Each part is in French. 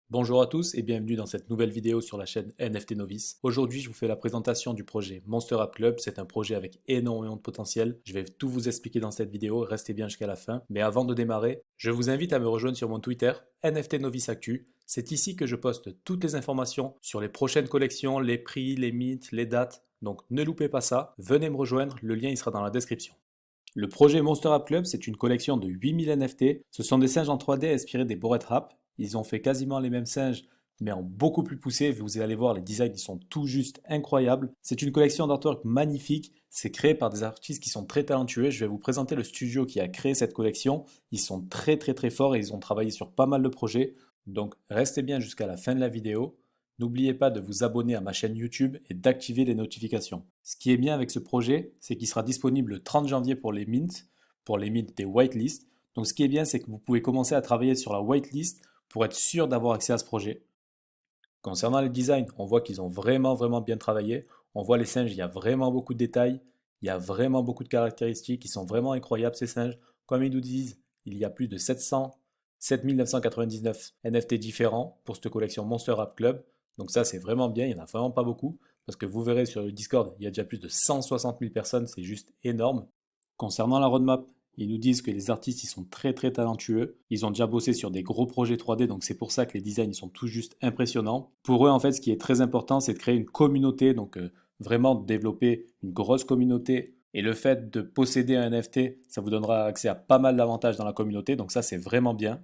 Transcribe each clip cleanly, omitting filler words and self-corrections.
Bonjour à tous et bienvenue dans cette nouvelle vidéo sur la chaîne NFT Novice. Aujourd'hui, je vous fais la présentation du projet Monster App Club. C'est un projet avec énormément de potentiel. Je vais tout vous expliquer dans cette vidéo, restez bien jusqu'à la fin. Mais avant de démarrer, je vous invite à me rejoindre sur mon Twitter, NFT Novice Actu. C'est ici que je poste toutes les informations sur les prochaines collections, les prix, les mints, les dates. Donc ne loupez pas ça, venez me rejoindre, le lien il sera dans la description. Le projet Monster App Club, c'est une collection de 8000 NFT. Ce sont des singes en 3D inspirés des Bored App. Ils ont fait quasiment les mêmes singes, mais en beaucoup plus poussé. Vous allez voir, les designs ils sont tout juste incroyables. C'est une collection d'artwork magnifique. C'est créé par des artistes qui sont très talentueux. Je vais vous présenter le studio qui a créé cette collection. Ils sont très forts et ils ont travaillé sur pas mal de projets. Donc restez bien jusqu'à la fin de la vidéo. N'oubliez pas de vous abonner à ma chaîne YouTube et d'activer les notifications. Ce qui est bien avec ce projet, c'est qu'il sera disponible le 30 janvier pour les mints des whitelists. Donc ce qui est bien, c'est que vous pouvez commencer à travailler sur la whitelist pour être sûr d'avoir accès à ce projet. Concernant le design, on voit qu'ils ont vraiment bien travaillé. On voit les singes, il y a vraiment beaucoup de détails, il y a vraiment beaucoup de caractéristiques, ils sont vraiment incroyables ces singes. Comme ils nous disent, il y a plus de 7999 NFT différents pour cette collection Monster App Club. Donc ça c'est vraiment bien, il n'y en a vraiment pas beaucoup. Parce que vous verrez sur le Discord, il y a déjà plus de 160 000 personnes, c'est juste énorme. Concernant la roadmap, ils nous disent que les artistes ils sont très talentueux. Ils ont déjà bossé sur des gros projets 3D, donc c'est pour ça que les designs ils sont tout juste impressionnants. Pour eux, en fait, ce qui est très important, c'est de créer une communauté, donc vraiment de développer une grosse communauté. Et le fait de posséder un NFT, ça vous donnera accès à pas mal d'avantages dans la communauté, donc ça c'est vraiment bien.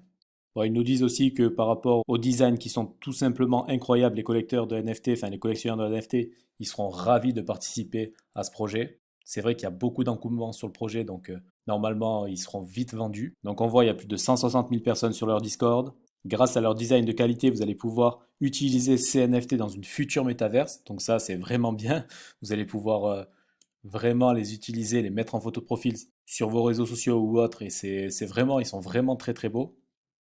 Bon, ils nous disent aussi que par rapport aux designs qui sont tout simplement incroyables, les collecteurs de NFT, enfin les collectionneurs de NFT, ils seront ravis de participer à ce projet. C'est vrai qu'il y a beaucoup d'engouement sur le projet, donc normalement ils seront vite vendus. Donc on voit il y a plus de 160 000 personnes sur leur Discord. Grâce à leur design de qualité, vous allez pouvoir utiliser ces NFT dans une future métaverse. Donc ça c'est vraiment bien. Vous allez pouvoir vraiment les utiliser, les mettre en photo de profil sur vos réseaux sociaux ou autres. Et c'est vraiment, ils sont vraiment très beaux.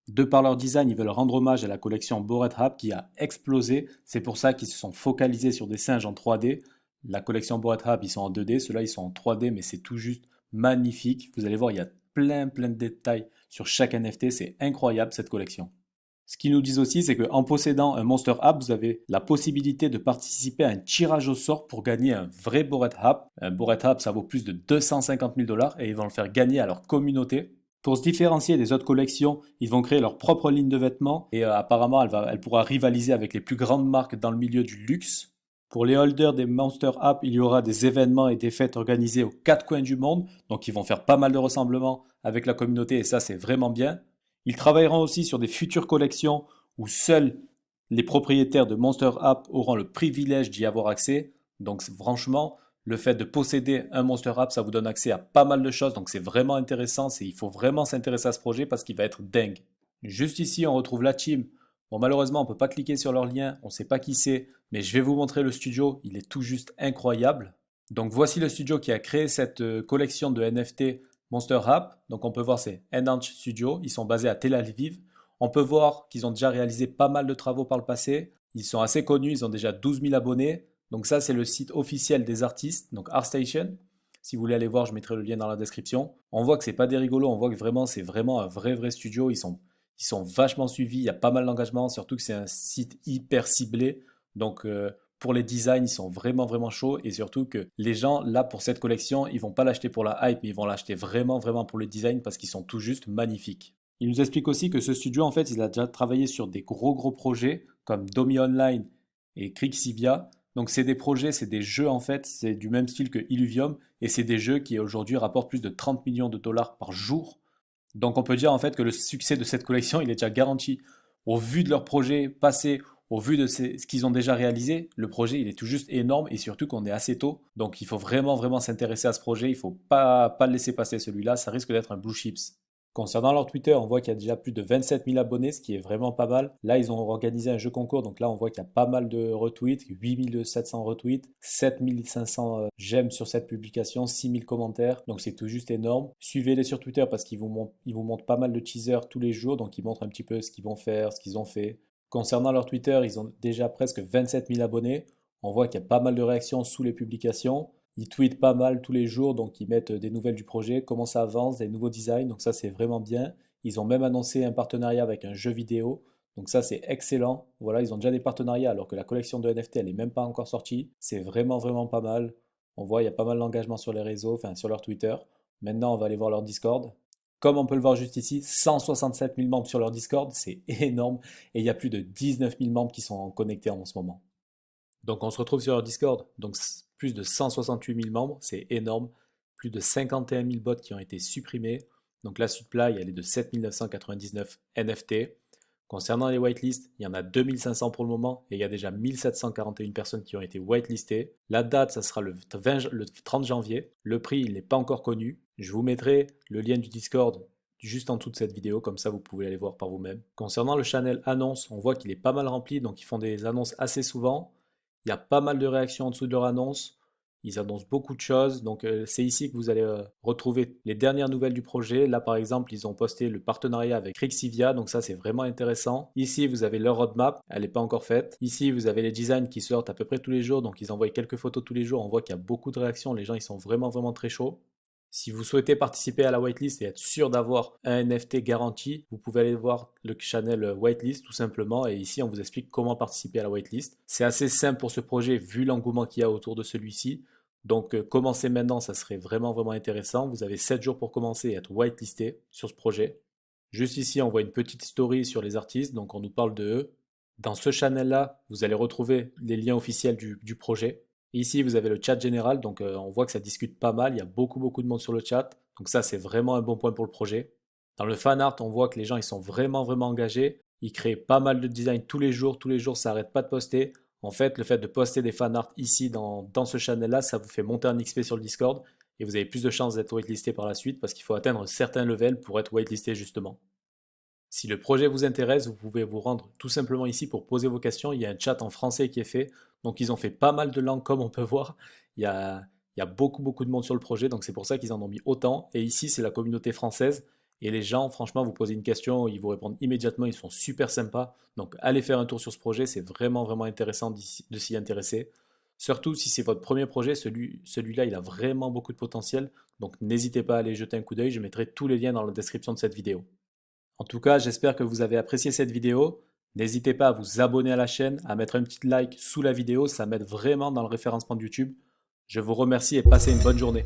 De par leur design, ils veulent rendre hommage à la collection Bored App qui a explosé. C'est pour ça qu'ils se sont focalisés sur des singes en 3D. La collection Bored App, ils sont en 2D. Ceux-là, ils sont en 3D, mais c'est tout juste magnifique. Vous allez voir, il y a plein de détails sur chaque NFT. C'est incroyable cette collection. Ce qu'ils nous disent aussi, c'est qu'en possédant un Monster App, vous avez la possibilité de participer à un tirage au sort pour gagner un vrai Bored App. Un Bored App, ça vaut plus de 250 000 dollars et ils vont le faire gagner à leur communauté. Pour se différencier des autres collections, ils vont créer leur propre ligne de vêtements et apparemment elle pourra rivaliser avec les plus grandes marques dans le milieu du luxe. Pour les holders des Monster App, il y aura des événements et des fêtes organisés aux quatre coins du monde, donc ils vont faire pas mal de ressemblements avec la communauté et ça c'est vraiment bien. Ils travailleront aussi sur des futures collections où seuls les propriétaires de Monster App auront le privilège d'y avoir accès. Donc franchement, le fait de posséder un Monster App, ça vous donne accès à pas mal de choses. Donc c'est vraiment intéressant. Il faut vraiment s'intéresser à ce projet parce qu'il va être dingue. Juste ici, on retrouve la team. Bon, malheureusement, on ne peut pas cliquer sur leur lien. On ne sait pas qui c'est. Mais je vais vous montrer le studio. Il est tout juste incroyable. Donc voici le studio qui a créé cette collection de NFT Monster App. Donc on peut voir c'est Enhanced Studio. Ils sont basés à Tel Aviv. On peut voir qu'ils ont déjà réalisé pas mal de travaux par le passé. Ils sont assez connus. Ils ont déjà 12 000 abonnés. Donc ça c'est le site officiel des artistes. Donc ArtStation. Si vous voulez aller voir, je mettrai le lien dans la description. On voit que c'est pas des rigolos. On voit que vraiment c'est vraiment un vrai studio. Ils sont vachement suivis. Il y a pas mal d'engagement. Surtout que c'est un site hyper ciblé. Donc pour les designs, ils sont vraiment chauds et surtout que les gens, là, pour cette collection, ils vont pas l'acheter pour la hype, mais ils vont l'acheter vraiment pour le design parce qu'ils sont tout juste magnifiques. Il nous explique aussi que ce studio, en fait, il a déjà travaillé sur des gros projets comme Domi Online et Crixivia. Donc c'est des projets, c'est des jeux en fait, c'est du même style que Illuvium et c'est des jeux qui aujourd'hui rapportent plus de 30 millions de dollars par jour. Donc on peut dire en fait que le succès de cette collection, il est déjà garanti. Au vu de leurs projets passés, au vu de ce qu'ils ont déjà réalisé, le projet il est tout juste énorme et surtout qu'on est assez tôt. Donc il faut vraiment s'intéresser à ce projet. Il ne faut pas le laisser passer celui-là. Ça risque d'être un blue chips. Concernant leur Twitter, on voit qu'il y a déjà plus de 27 000 abonnés, ce qui est vraiment pas mal. Là, ils ont organisé un jeu concours, donc là, on voit qu'il y a pas mal de retweets, 8 700 retweets, 7 500 j'aime sur cette publication, 6 000 commentaires, donc c'est tout juste énorme. Suivez-les sur Twitter parce ils vous montrent pas mal de teasers tous les jours, donc ils montrent un petit peu ce qu'ils vont faire, ce qu'ils ont fait. Concernant leur Twitter, ils ont déjà presque 27 000 abonnés. On voit qu'il y a pas mal de réactions sous les publications. Ils tweetent pas mal tous les jours, donc ils mettent des nouvelles du projet, comment ça avance, des nouveaux designs, donc ça c'est vraiment bien. Ils ont même annoncé un partenariat avec un jeu vidéo, Donc ça, c'est excellent. Voilà, ils ont déjà des partenariats alors que la collection de NFT, elle n'est même pas encore sortie. C'est vraiment, vraiment pas mal. On voit, il y a pas mal d'engagement sur les réseaux, enfin sur leur Twitter. Maintenant, on va aller voir leur Discord. Comme on peut le voir juste ici, 167 000 membres sur leur Discord, c'est énorme. Et il y a plus de 19 000 membres qui sont connectés en ce moment. Donc on se retrouve sur leur Discord. Donc plus de 168 000 membres, c'est énorme. Plus de 51 000 bots qui ont été supprimés. Donc la supply, elle est de 7 999 NFT. Concernant les whitelists, il y en a 2500 pour le moment et il y a déjà 1741 personnes qui ont été whitelistées. La date, ça sera le 30 janvier. Le prix, il n'est pas encore connu. Je vous mettrai le lien du Discord juste en dessous de cette vidéo, comme ça vous pouvez aller voir par vous-même. Concernant le channel annonce, on voit qu'il est pas mal rempli, donc ils font des annonces assez souvent. Il y a pas mal de réactions en dessous de leur annonce. Ils annoncent beaucoup de choses. Donc c'est ici que vous allez retrouver les dernières nouvelles du projet. Là par exemple, ils ont posté le partenariat avec Rixivia. Donc ça c'est vraiment intéressant. Ici vous avez leur roadmap. Elle n'est pas encore faite. Ici vous avez les designs qui sortent à peu près tous les jours. Donc ils envoient quelques photos tous les jours. On voit qu'il y a beaucoup de réactions. Les gens ils sont vraiment vraiment très chauds. Si vous souhaitez participer à la whitelist et être sûr d'avoir un NFT garanti, vous pouvez aller voir le channel whitelist tout simplement. Et ici, on vous explique comment participer à la whitelist. C'est assez simple pour ce projet vu l'engouement qu'il y a autour de celui-ci. Donc, commencez maintenant, ça serait vraiment vraiment intéressant. Vous avez 7 jours pour commencer et être whitelisté sur ce projet. Juste ici, on voit une petite story sur les artistes, donc on nous parle de eux. Dans ce channel-là, vous allez retrouver les liens officiels du projet. Ici, vous avez le chat général, donc on voit que ça discute pas mal, il y a beaucoup de monde sur le chat, donc ça c'est vraiment un bon point pour le projet. Dans le fan art, on voit que les gens ils sont vraiment vraiment engagés, ils créent pas mal de designs tous les jours ça n'arrête pas de poster. En fait, le fait de poster des fan art ici dans ce channel-là, ça vous fait monter un XP sur le Discord et vous avez plus de chances d'être whitelisté par la suite parce qu'il faut atteindre certains levels pour être whitelisté justement. Si le projet vous intéresse, vous pouvez vous rendre tout simplement ici pour poser vos questions. Il y a un chat en français qui est fait. Donc ils ont fait pas mal de langues comme on peut voir. Il y a beaucoup de monde sur le projet. Donc c'est pour ça qu'ils en ont mis autant. Et ici, c'est la communauté française. Et les gens, franchement, vous posez une question, ils vous répondent immédiatement. Ils sont super sympas. Donc allez faire un tour sur ce projet. C'est vraiment, vraiment intéressant de s'y intéresser. Surtout si c'est votre premier projet, celui-là, il a vraiment beaucoup de potentiel. Donc n'hésitez pas à aller jeter un coup d'œil. Je mettrai tous les liens dans la description de cette vidéo. En tout cas, j'espère que vous avez apprécié cette vidéo. N'hésitez pas à vous abonner à la chaîne, à mettre un petit like sous la vidéo, ça m'aide vraiment dans le référencement de YouTube. Je vous remercie et passez une bonne journée.